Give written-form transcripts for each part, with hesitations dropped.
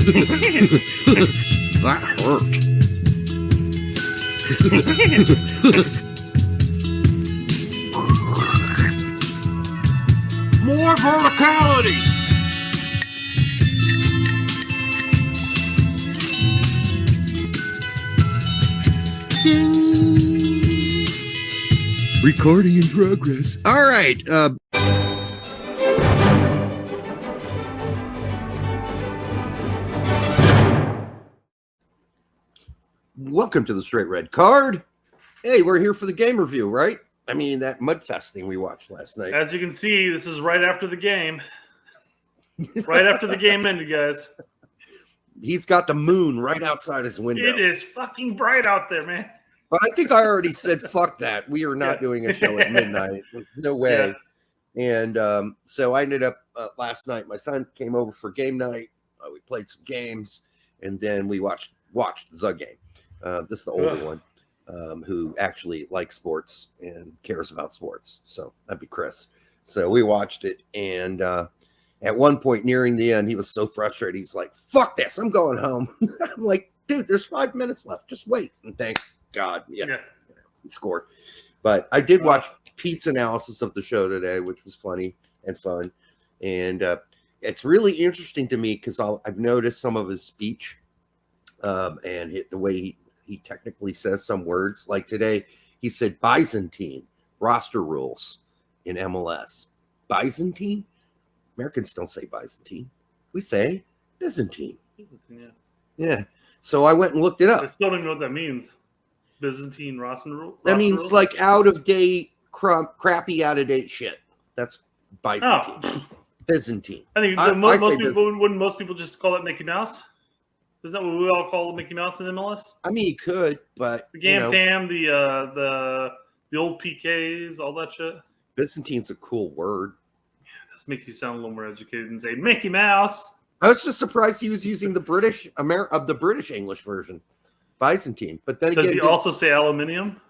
That hurt. More verticality. Recording in progress. All right. Welcome to the Straight Red Card. Hey, we're here for the game review, right? I mean, that Mudfest thing we watched last night. As you can see, this is right after the game. Right after the game ended, guys. He's got the moon right outside his window. It is fucking bright out there, man. But I think I already said, fuck that. We are not doing a show at midnight. No way. Yeah. And so I ended up last night, my son came over for game night. We played some games, and then we watched the game. This is the older one who actually likes sports and cares about sports. So that'd be Chris. So we watched it, and at one point nearing the end, he was so frustrated. He's like, fuck this, I'm going home. I'm like, dude, there's 5 minutes left. Just wait. And thank God. Yeah. He scored. But I did watch Pete's analysis of the show today, which was funny and fun. And it's really interesting to me because I've noticed some of his speech and the way he technically says some words. Like today, he said Byzantine roster rules in MLS. Byzantine? Americans don't say Byzantine. We say Byzantine. Byzantine, yeah. So I went and looked it up. I still don't even know what that means. Byzantine roster rule? That means rules? Like out of date, crappy out of date shit. That's Byzantine. Oh. Byzantine. I think wouldn't most people just call it Mickey Mouse? Isn't that what we all call Mickey Mouse in MLS? I mean, you could, but the Gam Tam, the old PKs, all that shit. Byzantine's a cool word. Yeah, it does make you sound a little more educated than say Mickey Mouse. I was just surprised he was using the British English version, Byzantine. But then does he also say aluminium?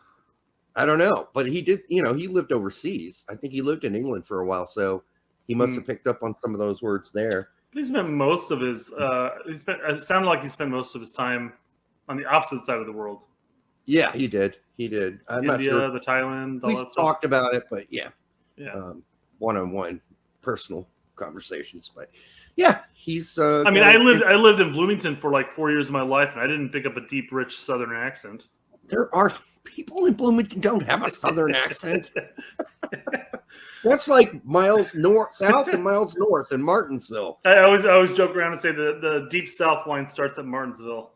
I don't know, but he did. He lived overseas. I think he lived in England for a while, so he must have picked up on some of those words there. He spent most of his. It sounded like he spent most of his time on the opposite side of the world. Yeah, he did. I'm not sure. the Thailand. We've talked about it, but yeah. One-on-one personal conversations, but yeah, he's. I mean, I lived in Bloomington for like 4 years of my life, and I didn't pick up a deep, rich Southern accent. There are people in Bloomington don't have a Southern accent. That's like miles south and miles north in Martinsville. I always joke around and say the deep South line starts at Martinsville.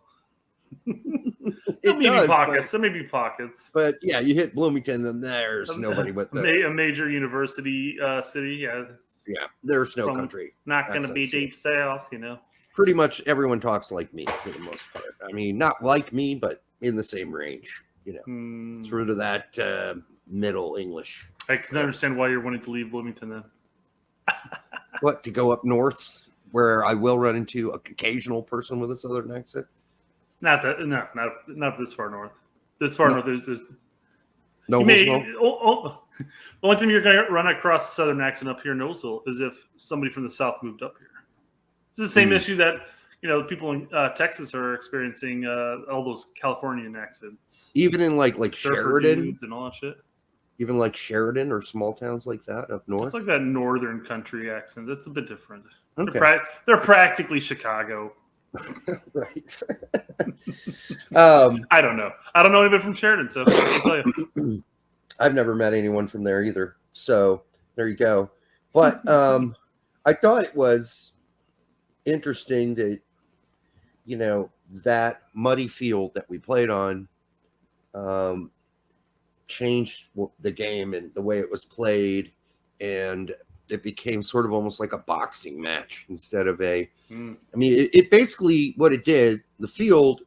There may be pockets. But yeah, you hit Bloomington, then there's nobody but a major university city. Yeah. Yeah, there's no country. Not going to be deep South, Pretty much everyone talks like me for the most part. I mean, not like me, but in the same range. Sort of that middle English. I can understand why you're wanting to leave Bloomington then. What, to go up north where I will run into an occasional person with a Southern accent? Not this far north. This far north, there's no. The only time you're going to run across a Southern accent up here in Noblesville is if somebody from the South moved up here. It's the same issue that people in Texas are experiencing. All those Californian accents, even in like Sheridan and all that shit. Even like Sheridan or small towns like that up north. It's like that northern country accent. That's a bit different. Okay. They're practically Chicago. Right. I don't know. I don't know anybody from Sheridan, so I can't tell you. I've never met anyone from there either. So there you go. But I thought it was interesting that, that muddy field that we played on changed the game and the way it was played, and it became sort of almost like a boxing match instead of I mean, it basically, what it did, the field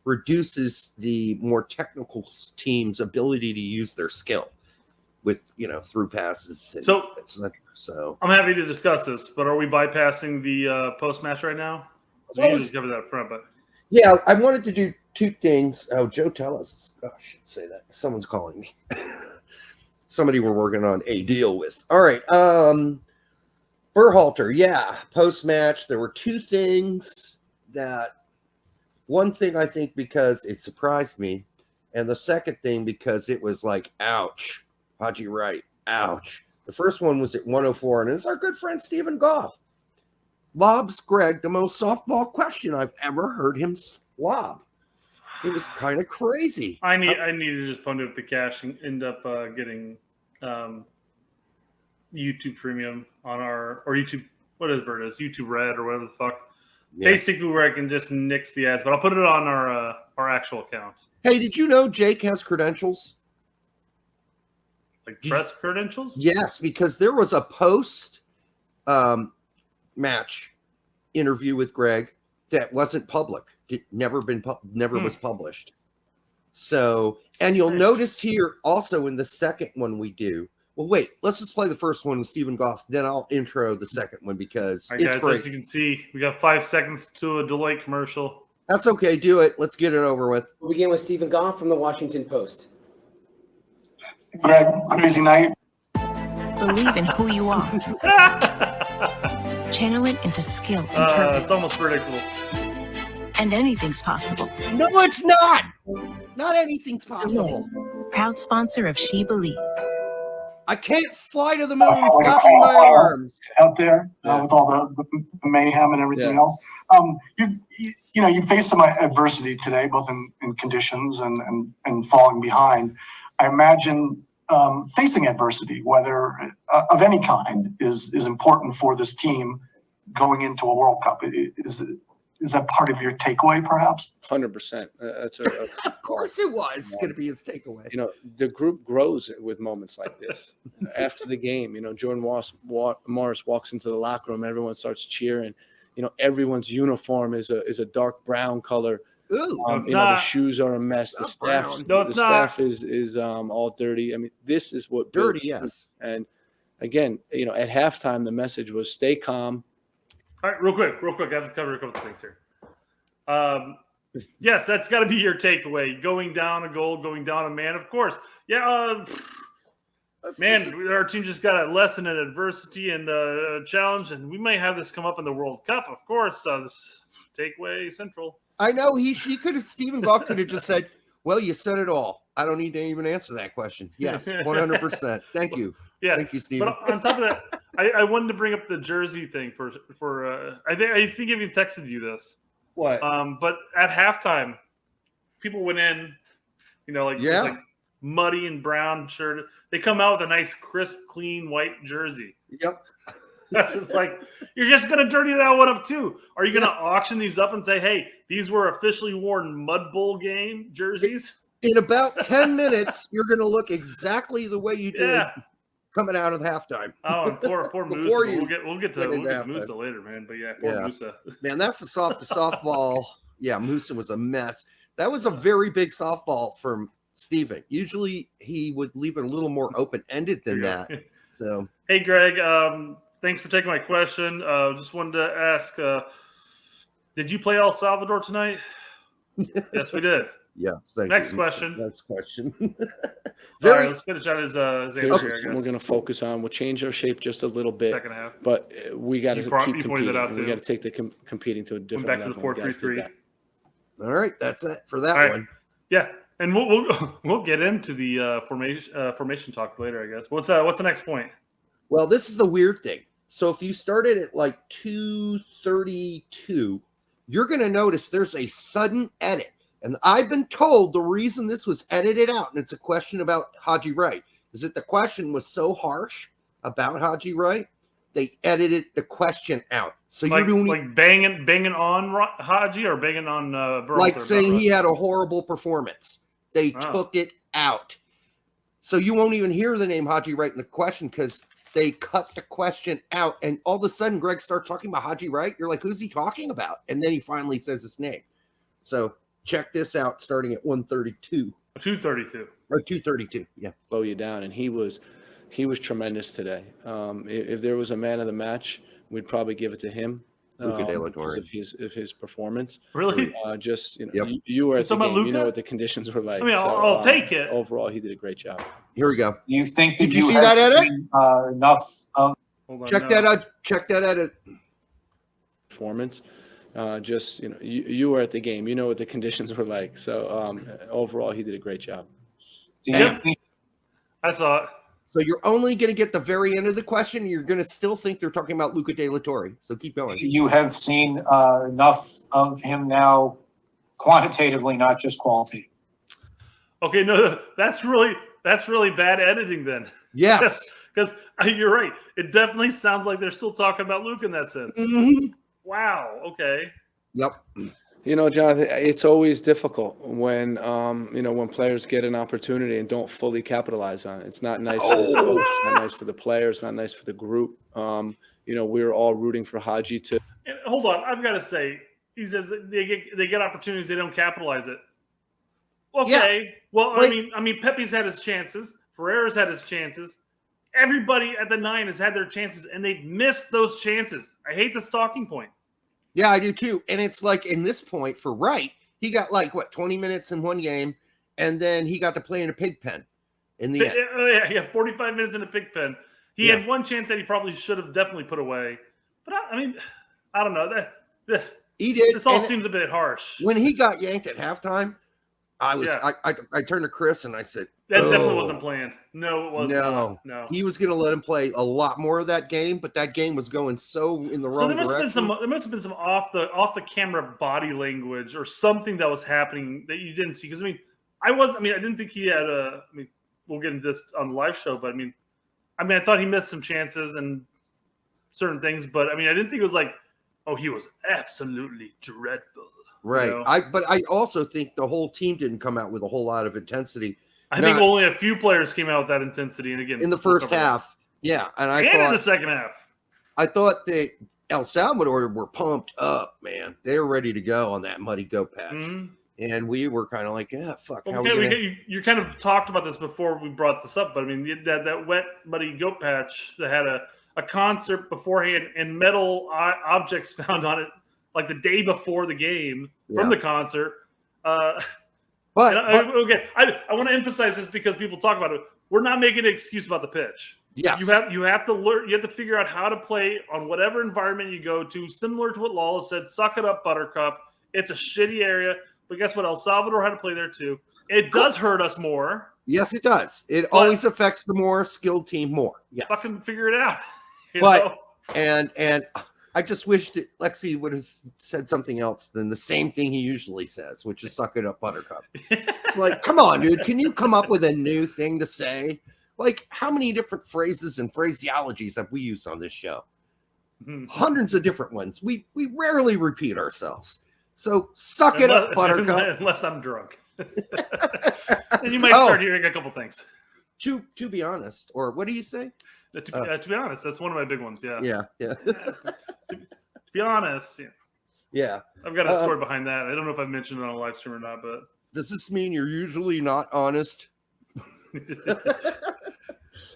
reduces the more technical team's ability to use their skill with, through passes. And so I'm happy to discuss this, but are we bypassing the post-match right now? We usually cover that up front, but yeah, I wanted to do two things. Oh, Joe Tellis. Oh, I shouldn't say that. Someone's calling me. Somebody we're working on a deal with. All right. Berhalter, yeah. Post-match, there were two things that one thing I think because it surprised me, and the second thing because it was like, ouch, Haji Wright, ouch. The first one was at 104, and it's our good friend Stephen Goff. Lobs Greg the most softball question I've ever heard him lob. It was kind of crazy. I need to just pony up the cash and end up getting YouTube Premium on our or YouTube whatever it is, YouTube Red or whatever the fuck. Yeah. Basically, where I can just nix the ads, but I'll put it on our actual account. Hey, did you know Jake has credentials? Like press credentials? Yes, because there was a post match interview with Greg that wasn't public. It never was published. So, and you'll notice here also in the second one we do. Well, wait, let's just play the first one with Stephen Goff. Then I'll intro the second one because it's guys, great. As you can see, we got 5 seconds to a Deloitte commercial. That's okay. Do it. Let's get it over with. We'll begin with Stephen Goff from the Washington Post. Greg, crazy night. Believe in who you are. Channel it into skill and purpose. It's almost predictable. And anything's possible. No, it's not. Not anything's possible. Proud sponsor of She Believes. I can't fly to the moon flapping my arms out there with all the mayhem and everything else. You faced some adversity today, both in conditions and falling behind. I imagine facing adversity, whether of any kind, is important for this team going into a World Cup. Is that part of your takeaway, perhaps? 100%. That's of course it was. It's going to be his takeaway. The group grows with moments like this. After the game, Jordan Morris walks into the locker room. Everyone starts cheering. Everyone's uniform is a dark brown color. Ooh, the shoes are a mess. The staff is all dirty. I mean, this is what dirty. Yes. And again, at halftime, the message was stay calm. All right, real quick. I have to cover a couple of things here. Yes, that's got to be your takeaway. Going down a goal, going down a man, of course. Yeah, our team just got a lesson in adversity and a challenge, and we may have this come up in the World Cup, of course. This takeaway central. I know he could have. Stephen Goff could have just said, "Well, you said it all. I don't need to even answer that question." Yes, 100%. Thank you. Yeah, thank you, Stephen. But on top of that, I wanted to bring up the jersey thing for I think I even texted you this. What? But at halftime, people went in, like muddy and brown shirt. They come out with a nice, crisp, clean white jersey. Yep. That's just like, you're just going to dirty that one up too. Are you going to auction these up and say, hey, these were officially worn Mud Bowl game jerseys? In about 10 minutes, you're going to look exactly the way you did coming out of halftime. Oh, and poor Musa. We'll get to Musa later, man. But poor Musa. Man, that's the softball. Yeah, Musa was a mess. That was a very big softball from Steven. Usually he would leave it a little more open-ended than that. So, hey, Greg, thanks for taking my question. Just wanted to ask, did you play El Salvador tonight? Yes, we did. Yes. Next question. Next question. All right, let's finish out his answer here, I guess. We're going to focus on. We'll change our shape just a little bit. Second half. But we got to keep competing. That out too. We got to take the competing to a different level. Back to the 4-3-3. All right, that's it for that one. Yeah, and we'll get into the formation talk later, I guess. What's the next point? Well, this is the weird thing. So if you started at like 2:32, you're going to notice there's a sudden edit. And I've been told the reason this was edited out, and it's a question about Haji Wright, is that the question was so harsh about Haji Wright, they edited the question out. So you're doing like banging on Haji or banging on Berhalter, like saying he had a horrible performance. They took it out. So you won't even hear the name Haji Wright in the question because they cut the question out. And all of a sudden, Greg starts talking about Haji Wright. You're like, who's he talking about? And then he finally says his name. So check this out starting at 1:32. 2:32. Or 2:32, yeah. Slow you down. And he was tremendous today. If there was a man of the match, we'd probably give it to him. Because of his performance. Really? You were at the game. You know what the conditions were like. I mean, I'll take it. Overall, he did a great job. Here we go. You think Did you see that edit? Enough. Check that edit. Performance. Just you were at the game. You know what the conditions were like. So overall, he did a great job. I saw it. So you're only going to get the very end of the question. You're going to still think they're talking about Luca De La Torre. So keep going. You have seen enough of him now, quantitatively, not just quality. Okay, no, that's really bad editing then. Yes. Because you're right. It definitely sounds like they're still talking about Luke in that sense. Mm-hmm. Wow. Okay. Yep. Jonathan, it's always difficult when when players get an opportunity and don't fully capitalize on it. It's not nice for the coach, it's not nice for the players, not nice for the group. We're all rooting for Haji to. And hold on, I've got to say, he says they get opportunities, they don't capitalize it. Okay. Yeah. Well, wait. I mean, Pepe's had his chances. Ferreira's had his chances. Everybody at the 9 has had their chances, and they've missed those chances. I hate this talking point. Yeah, I do too. And it's like in this point for Wright, he got 20 minutes in one game, and then he got to play in a pig pen in the end. Yeah, 45 minutes in a pig pen. He had one chance that he probably should have definitely put away. But I don't know. He did. This all seems a bit harsh. When he got yanked at halftime, I turned to Chris and I said, that definitely wasn't planned. No, it wasn't. No. He was going to let him play a lot more of that game, but that game was going so in the wrong direction. There must have been some off the camera body language or something that was happening that you didn't see. Because I didn't think he had we'll get into this on the live show, but I thought he missed some chances and certain things, but I didn't think it was he was absolutely dreadful. Right. But I also think the whole team didn't come out with a whole lot of intensity. I think only a few players came out with that intensity. And again, in the first half. Yeah. And in the second half. I thought that El Salvador were pumped up, man. They were ready to go on that muddy goat patch. Mm-hmm. And we were kind of like, yeah, fuck. Okay, you kind of talked about this before we brought this up, but that wet, muddy goat patch that had a concert beforehand and metal objects found on it like the day before the game from the concert. I want to emphasize this because people talk about it. We're not making an excuse about the pitch. Yes. You have to learn. You have to figure out how to play on whatever environment you go to. Similar to what Lala said, suck it up, Buttercup. It's a shitty area, but guess what? El Salvador had to play there too. It does hurt us more. Yes, it does. It always affects the more skilled team more. Yes. Fucking figure it out. And I just wish that Lexi would have said something else than the same thing he usually says, which is suck it up, Buttercup. It's like, come on, dude. Can you come up with a new thing to say? Like, how many different phrases and phraseologies have we used on this show? Mm-hmm. Hundreds of different ones. We rarely repeat ourselves. So suck it up, Buttercup. Unless I'm drunk. And you might start hearing a couple things. To be honest, or what do you say? To be honest, that's one of my big ones. Yeah. Yeah. To be honest, yeah. I've got a story behind that. I don't know if I've mentioned it on a live stream or not, but does this mean you're usually not honest?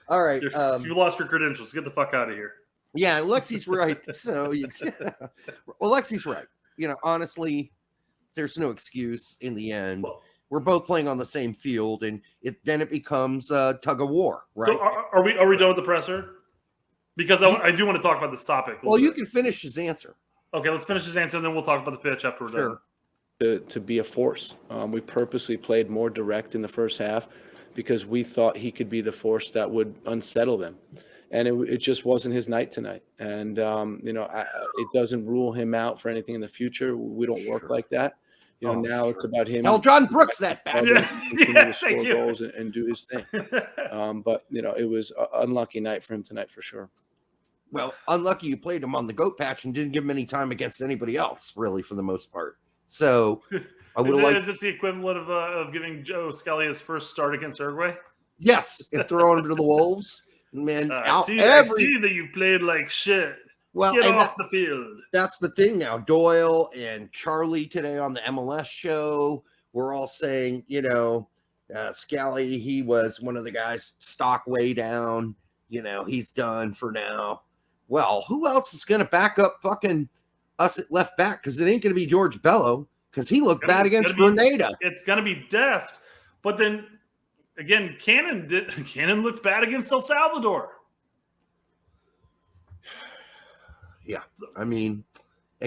All right. You lost your credentials. Get the fuck out of here. Yeah, Lexi's right. So, well, Lexi's right. Honestly, there's no excuse in the end. Well, we're both playing on the same field, and then it becomes a tug of war, right? So are we done with the presser? Because I do want to talk about this topic. Well, you can finish his answer. Okay, let's finish his answer, and then we'll talk about the pitch after we're done. To be a force. We purposely played more direct in the first half because we thought he could be the force that would unsettle them. And it just wasn't his night tonight. And, it doesn't rule him out for anything in the future. We don't work like that. Now it's about him. Tell John Brooks that. Continue to score goals and do his thing. But, it was an unlucky night for him tonight for sure. Well, unlucky you played him on the goat patch and didn't give him any time against anybody else, really, for the most part. So I would like. Is this the equivalent of giving Joe Scully his first start against Uruguay? Yes, and throwing him to the wolves. Man, I see that you played like shit. Well, get off the field. That's the thing now. Doyle and Charlie today on the MLS show, we're all saying, Scally, he was one of the guys stock way down. He's done for now. Well, who else is going to back up fucking us at left back? Because it ain't going to be George Bello because he looked bad against Grenada. It's going to be Dest. But then, again, Cannon looked bad against El Salvador. Yeah, and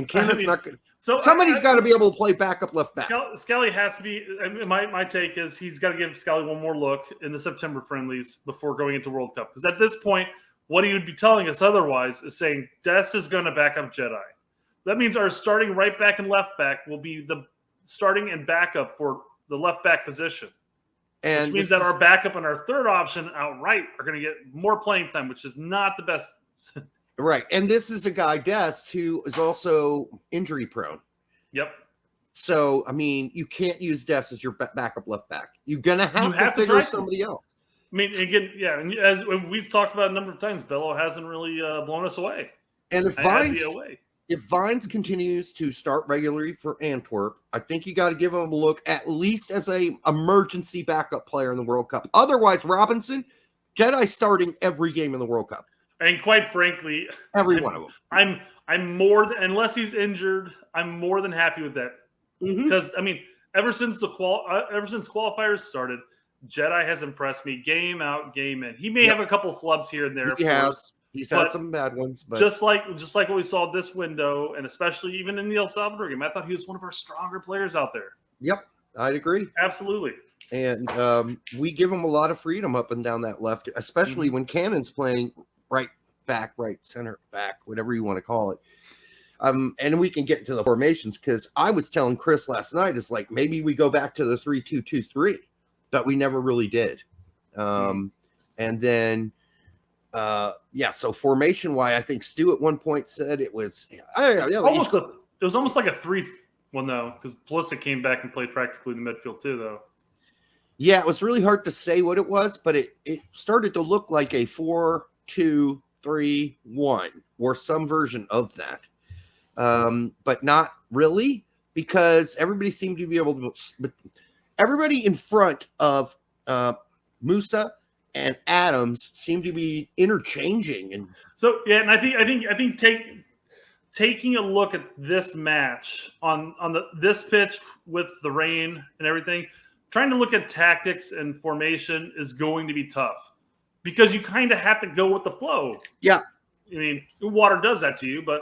Cannon's not good. So somebody's got to be able to play backup left back. Scally has to be. My take is he's got to give Scally one more look in the September friendlies before going into World Cup. Because at this point, what he would be telling us otherwise is saying Dest is going to back up Jedi. That means our starting right back and left back will be the starting and backup for the left back position. And which means that our backup and our third option outright are going to get more playing time, which is not the best. Right. And this is a guy, Dest, who is also injury prone. Yep. So, I mean, you can't use Dest as your backup left back. You're going to have to figure somebody else. I mean, again, yeah, and as we've talked about a number of times, Bello hasn't really blown us away. And if Vines continues to start regularly for Antwerp, I think you got to give him a look at least as a emergency backup player in the World Cup. Otherwise, Robinson, Jedi starting every game in the World Cup. And quite frankly, every one of them. I'm more than, unless he's injured, I'm more than happy with that. Because I mean, ever since qualifiers started, Jedi has impressed me game out, game in. He may have a couple flubs here and there. He's had some bad ones, but just like what we saw this window, and especially even in the El Salvador game, I thought he was one of our stronger players out there. Yep, I'd agree. Absolutely. And we give him a lot of freedom up and down that left, especially when Cannon's playing right back, right center back, whatever you want to call it. And we can get into the formations because I was telling Chris last night, it's like maybe we go back to the 3-2-2-3, but we never really did. And then. So formation wise, I think Stu at one point said it was it was almost like a 3. Well, no, because Pulisic came back and played practically in the midfield too, though. Yeah, it was really hard to say what it was, but it started to look like a 4-2-3-1 or some version of that, but not really because everybody seemed to be able to. Everybody in front of Musa and Adams seem to be interchanging, and so and I think taking a look at this match on this pitch with the rain and everything, trying to look at tactics and formation is going to be tough because you kind of have to go with the flow. Yeah, I mean, water does that to you, but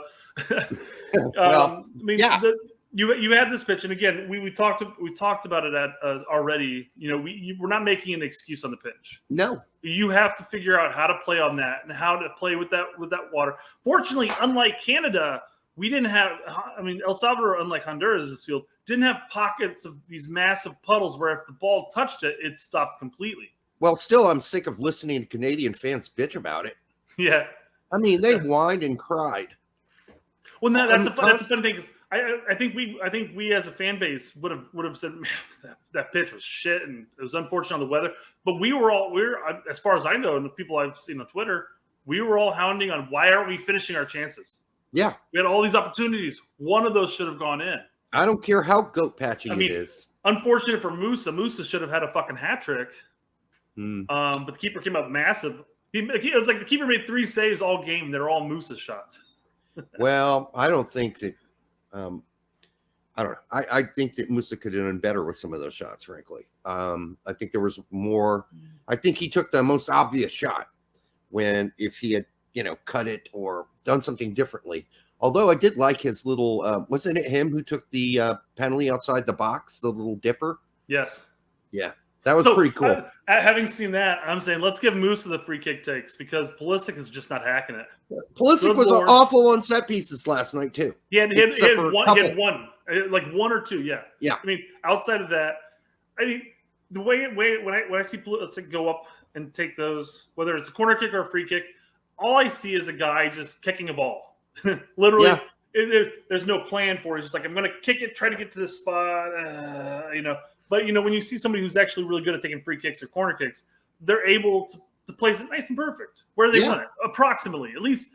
You had this pitch, and again, we talked about it already. You know, we're not making an excuse on the pitch. No, you have to figure out how to play on that and how to play with that water. Fortunately, unlike Canada, we didn't have. I mean, El Salvador, unlike Honduras' field, didn't have pockets of these massive puddles where if the ball touched it, it stopped completely. Well, still, I'm sick of listening to Canadian fans bitch about it. Yeah, I mean, they whined and cried. Well, that's a funny thing because I think we as a fan base would have said, man, that pitch was shit and it was unfortunate on the weather. But we're as far as I know, and the people I've seen on Twitter, we were all hounding on why aren't we finishing our chances? Yeah, we had all these opportunities. One of those should have gone in. I don't care how goat patchy it is. Unfortunate for Musa. Musa should have had a fucking hat trick. But the keeper came up massive. It was like the keeper made 3 saves all game. They're all Musa shots. Well, I don't think that. I don't know. I think that Musa could have done better with some of those shots, frankly. I think there was more. I think he took the most obvious shot if he had, cut it or done something differently. Although I did like his little, wasn't it him who took the penalty outside the box, the little dipper? Yes. Yeah, that was pretty cool. Having seen that, I'm saying let's give Musa the free kick takes because Pulisic is just not hacking it. Pulisic was awful on set pieces last night too. He had one, like 1 or 2. Yeah. Yeah. I mean, outside of that, I mean, the way when I see Pulisic go up and take those, whether it's a corner kick or a free kick, all I see is a guy just kicking a ball. Literally, there's no plan for it. It's just like I'm going to kick it, try to get to this spot, But when you see somebody who's actually really good at taking free kicks or corner kicks, they're able to place it nice and perfect where they want it, approximately. At least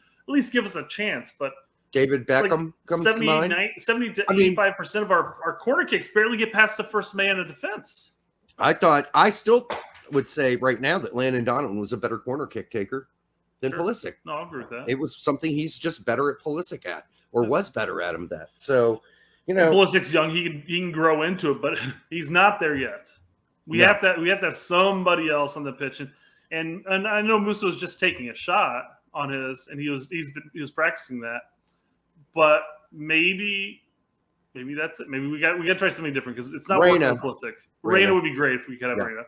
give us a chance. But David Beckham comes 70, to mind. 70 to 85% of our corner kicks barely get past the first man of defense. I still would say right now that Landon Donovan was a better corner kick taker than Pulisic. No, I agree with that. It was something he's just better at Pulisic at, or was better at him that. So, Pulisic's young; he can grow into it, but he's not there yet. We have to have somebody else on the pitch, and I know Musa was just taking a shot on his, and he was practicing that, but maybe maybe that's it. Maybe we got to try something different because it's not Reyna. working with Pulisic. Reyna would be great if we could have Yeah. Reyna.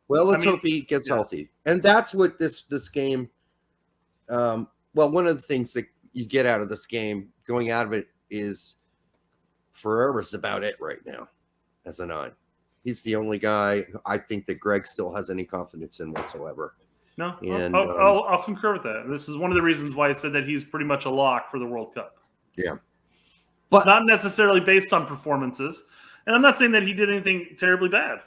Well, let's hope he gets healthy. And that's what this game. Well, one of the things that you get out of this game, going out of it, is Ferreira's about it right now as a 9. He's the only guy I think that Greg still has any confidence in whatsoever. No, And I'll concur with that. This is one of the reasons why I said that he's pretty much a lock for the World Cup. Yeah. But not necessarily based on performances. And I'm not saying that he did anything terribly bad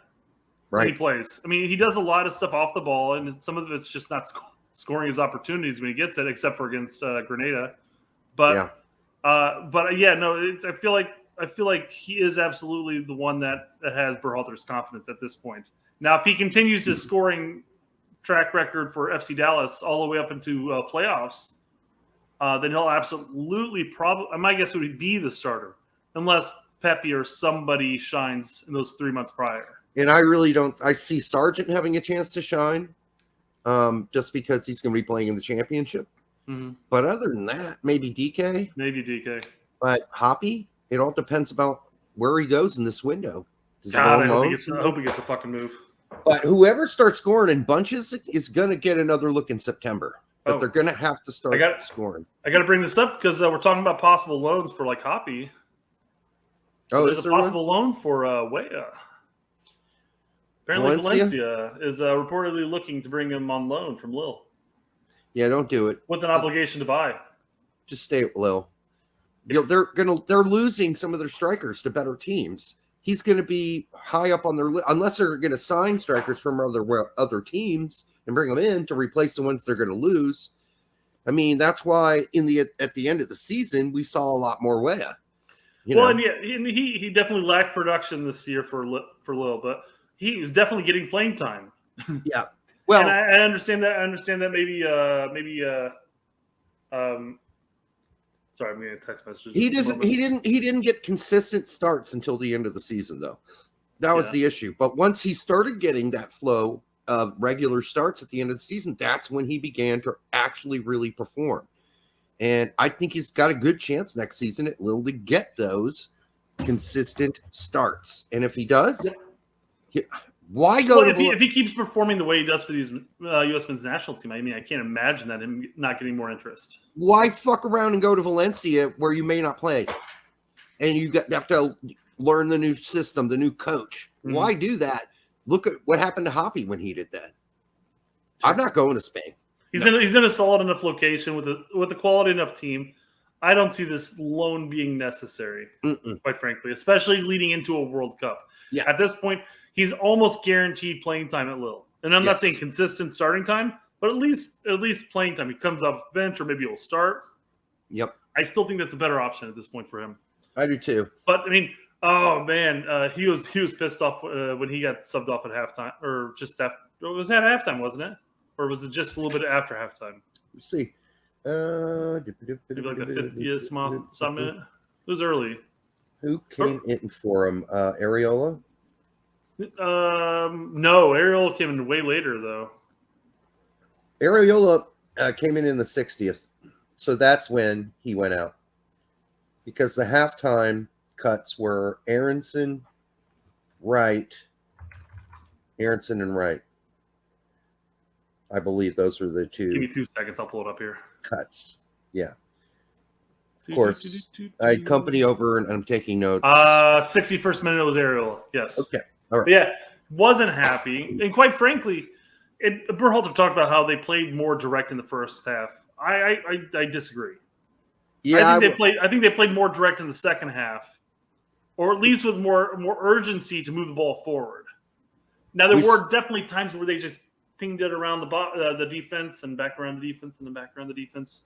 when he plays. I mean, he does a lot of stuff off the ball, and some of it's just not scoring his opportunities when he gets it, except for against Grenada. But I feel like he is absolutely the one that has Berhalter's confidence at this point. Now, if he continues his scoring track record for FC Dallas all the way up into playoffs, then he'll absolutely my guess would be the starter, unless Pepe or somebody shines in those 3 months prior. And I really don't. I see Sargent having a chance to shine, just because he's going to be playing in the championship. Mm-hmm. But other than that, maybe DK. But Hoppy, it all depends about where he goes in this window. God, I hope he gets a fucking move. But whoever starts scoring in bunches is going to get another look in September. But they're going to have to start scoring. I got to bring this up because we're talking about possible loans for like Hoppy. Oh, there's a possible loan for Weah. Apparently, Valencia is reportedly looking to bring him on loan from Lille. Yeah, don't do it. With an obligation to buy. Just stay at Lille. They're losing some of their strikers to better teams. He's going to be high up on their list unless they're going to sign strikers from other teams and bring them in to replace the ones they're going to lose. I mean, that's why at the end of the season we saw a lot more Weah. And he definitely lacked production this year for Lille, but he was definitely getting playing time. Yeah. Well, and I understand that. I understand that maybe. Sorry, I'm getting a text message. He didn't get consistent starts until the end of the season, though. That was the issue. But once he started getting that flow of regular starts at the end of the season, that's when he began to actually really perform. And I think he's got a good chance next season at Lille to get those consistent starts. And if he does, why go? Well, if he keeps performing the way he does for these U.S. men's national team, I mean, I can't imagine that him not getting more interest. Why fuck around and go to Valencia where you may not play, and you have to learn the new system, the new coach? Mm-hmm. Why do that? Look at what happened to Hoppy when he did that. Sure. I'm not going to Spain. He's in a solid enough location with a quality enough team. I don't see this loan being necessary, quite frankly, especially leading into a World Cup. Yeah. At this point, he's almost guaranteed playing time at Lille. And I'm not saying consistent starting time, but at least playing time. He comes off the bench or maybe he'll start. Yep. I still think that's a better option at this point for him. I do too. But I mean, oh man, he was pissed off when he got subbed off at halftime, or just after. It was at halftime, wasn't it? Or was it just a little bit after halftime? Let's see. Maybe like the 50th some minute. It was early. Who came in for him? Areola? No, Ariel came in way later though. Areola came in the 60th, so that's when he went out. Because the halftime cuts were Aronson and Wright. I believe those were the two. Give me 2 seconds. I'll pull it up here. Cuts. Yeah. Of course. I had company over and I'm taking notes. 61st minute was Ariel. Yes. Okay. All right. But yeah, wasn't happy. And quite frankly, Berhalter talked about how they played more direct in the first half. I disagree. Yeah. I think they played more direct in the second half, or at least with more urgency to move the ball forward. Now there were definitely times where they just pinged it around the defense and back around the defense and then back around the defense.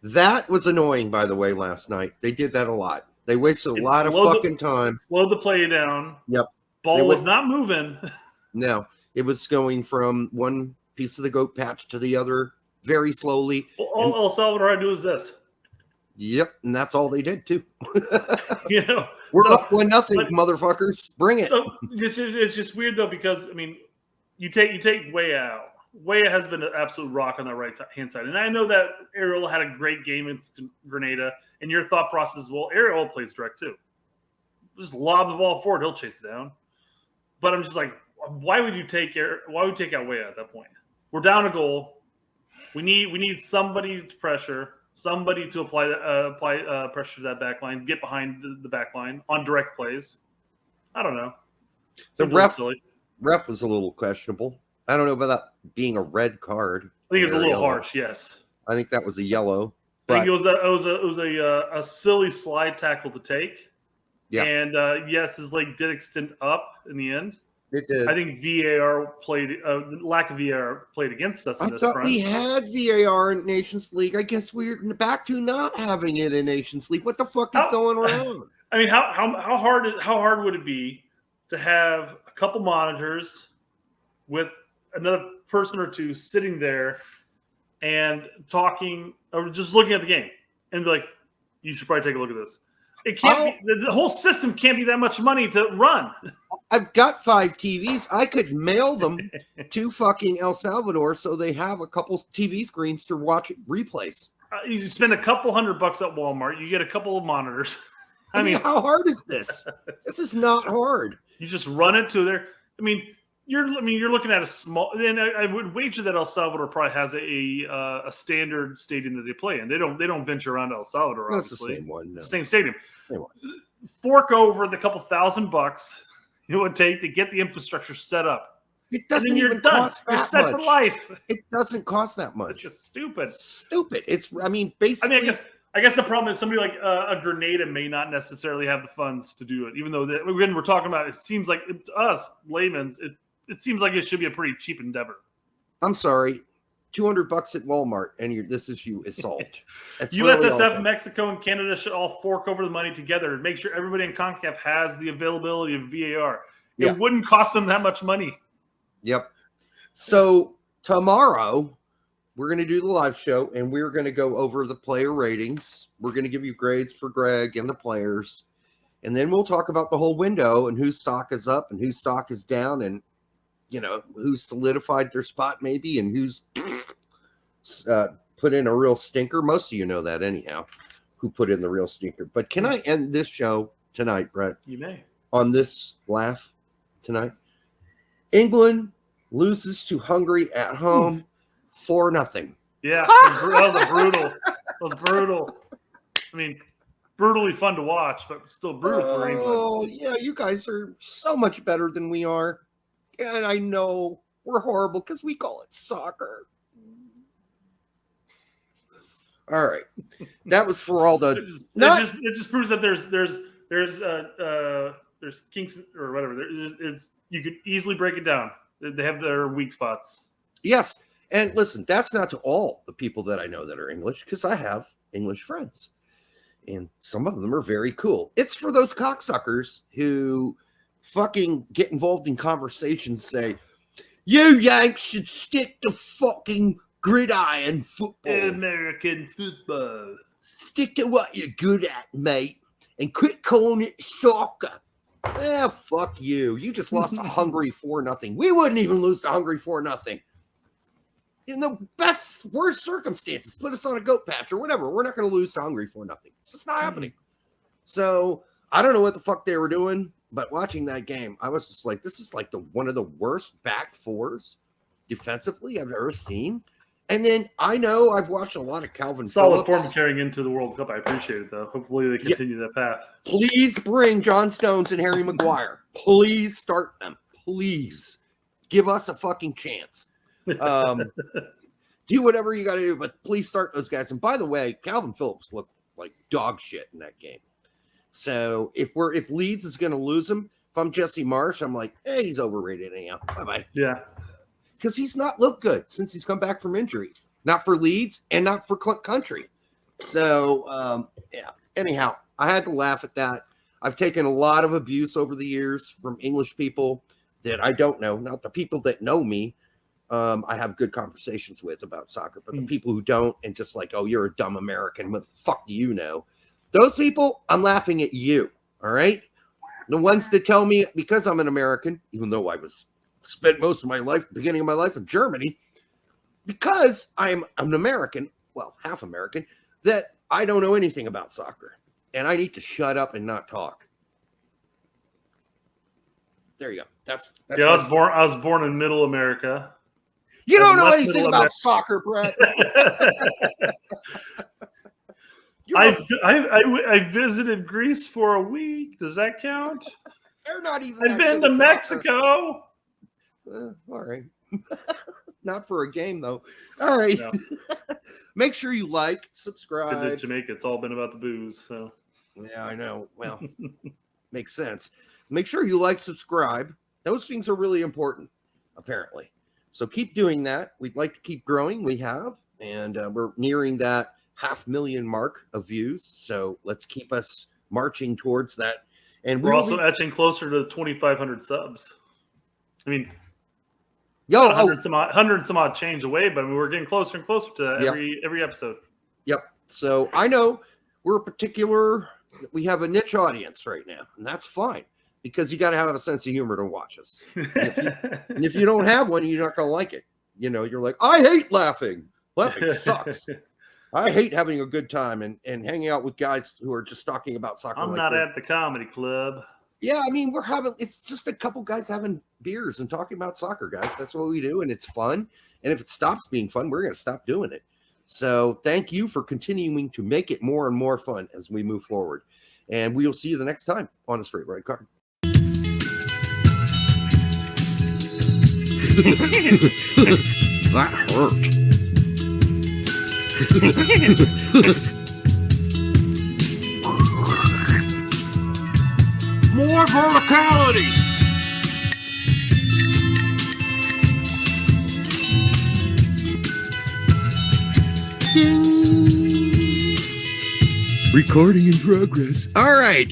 That was annoying, by the way, last night. They did that a lot. They wasted a lot of fucking time. Slowed the play down. Yep. Ball was not moving. No. It was going from one piece of the goat patch to the other very slowly. All Salvador had to do is this. Yep. And that's all they did, too. We're up 1-0, motherfuckers. Bring it. So it's just weird, though, because, I mean, you take Way out. Weah has been an absolute rock on that right hand side. And I know that Ariel had a great game against Grenada, and your thought process is, well, Ariel plays direct too. Just lob the ball forward, he'll chase it down. But I'm just like, why would you take out Weah at that point? We're down a goal. We need somebody to pressure, somebody to apply pressure to that back line, get behind the back line on direct plays. I don't know. The ref was a little questionable. I don't know about that being a red card. I think it was a little harsh. Yes, I think that was a yellow. I think it was a silly slide tackle to take. Yeah. And yes, his leg did extend up in the end. It did. I think VAR lack of VAR played against us in this front. We had VAR in Nations League. I guess we're back to not having it in Nations League. What the fuck is going on? I mean, how hard would it be to have a couple monitors with another person or two sitting there and talking or just looking at the game and be like, you should probably take a look at this. It can't be, the whole system can't be that much money to run. I've got 5 TVs. I could mail them to fucking El Salvador so they have a couple TV screens to watch replays. You spend a couple $100 at Walmart, you get a couple of monitors. I mean, how hard is this? This is not hard. You just run it to there. I mean, you're looking at a small. And I would wager that El Salvador probably has a standard stadium that they play in. They don't venture around El Salvador. That's obviously. the same one. No. It's the same stadium. Same one. Fork over the couple $1,000 it would take to get the infrastructure set up. It doesn't even cost that much. You're set for life. It doesn't cost that much. It's just stupid. Stupid. It's. I mean, basically. I guess the problem is somebody like a Grenada may not necessarily have the funds to do it. Even though when we're talking about it, seems like to us laymen's, it seems like it should be a pretty cheap endeavor. I'm sorry, $200 at Walmart, and this issue is solved. USSF, Mexico, and Canada should all fork over the money together and make sure everybody in CONCACAF has the availability of VAR. Yeah. It wouldn't cost them that much money. Yep. So tomorrow we're going to do the live show, and we're going to go over the player ratings. We're going to give you grades for Greg and the players, and then we'll talk about the whole window and whose stock is up and whose stock is down, and who's solidified their spot maybe, and who's put in a real stinker. Most of you know that anyhow, who put in the real stinker. But can I end this show tonight, Brett? You may. On this laugh tonight. England loses to Hungary at home 4-0. Yeah, that was brutal. It was brutal. I mean, brutally fun to watch, but still brutal for England. Oh, yeah, you guys are so much better than we are. And I know we're horrible because we call it soccer. All right. That was for all the... It just proves that there's kinks or whatever. You could easily break it down. They have their weak spots. Yes. And listen, that's not to all the people that I know that are English, because I have English friends. And some of them are very cool. It's for those cocksuckers who fucking get involved in conversations, say, you Yanks should stick to fucking gridiron football. American football. Stick to what you're good at, mate. And quit calling it soccer. Fuck you. You just lost to Hungary 4-0. We wouldn't even lose to Hungary 4-0. In the worst circumstances, put us on a goat patch or whatever. We're not going to lose to Hungary 4-0. It's just not happening. So I don't know what the fuck they were doing, but watching that game, I was just like, this is like one of the worst back fours defensively I've ever seen. And then I know I've watched a lot of Calvin Solid Phillips. form carrying into the World Cup. I appreciate it, though. Hopefully they continue that path. Please bring John Stones and Harry Maguire. Please start them. Please. Give us a fucking chance. Do whatever you got to do, but please start those guys. And by the way, Calvin Phillips looked like dog shit in that game. So if Leeds is going to lose him, if I'm Jesse Marsh, I'm like, hey, he's overrated anyhow. Bye-bye. Yeah. Because he's not looked good since he's come back from injury. Not for Leeds and not for country. So, yeah. Anyhow, I had to laugh at that. I've taken a lot of abuse over the years from English people that I don't know, not the people that know me. I have good conversations with about soccer, but the people who don't and just like, oh, you're a dumb American. What the fuck do you know? Those people, I'm laughing at you. All right. The ones that tell me because I'm an American, even though I spent most of my life, beginning of my life in Germany, because I'm an American, well, half American, that I don't know anything about soccer, and I need to shut up and not talk. There you go. That's yeah. I was born in Middle America. You don't know left anything middle about America. soccer, Brett. I visited Greece for a week. Does that count? They're not even. I've that been good to at soccer. Mexico. All right. Not for a game, though. All right. No. Make sure you like, Been to subscribe. Jamaica. It's all been about the booze. So Yeah, I know. Well, makes sense. Make sure you like, subscribe. Those things are really important, apparently. So keep doing that. We'd like to keep growing. We have, and we're nearing that 500,000 mark of views. So let's keep us marching towards that. And we're also etching closer to 2,500 subs. I mean, 100 some odd change away, but we're getting closer and closer to every episode. Yep. So I know we have a niche audience right now, and that's fine because you got to have a sense of humor to watch us. And if you don't have one, you're not going to like it. You know, you're like, I hate laughing. Laughing sucks. I hate having a good time and hanging out with guys who are just talking about soccer. I'm not at the comedy club. Yeah, I mean, it's just a couple guys having beers and talking about soccer, guys. That's what we do, and it's fun. And if it stops being fun, we're going to stop doing it. So thank you for continuing to make it more and more fun as we move forward. And we'll see you the next time on the Straight Red Card. That hurt. More verticality. Ding. Recording in progress. All right.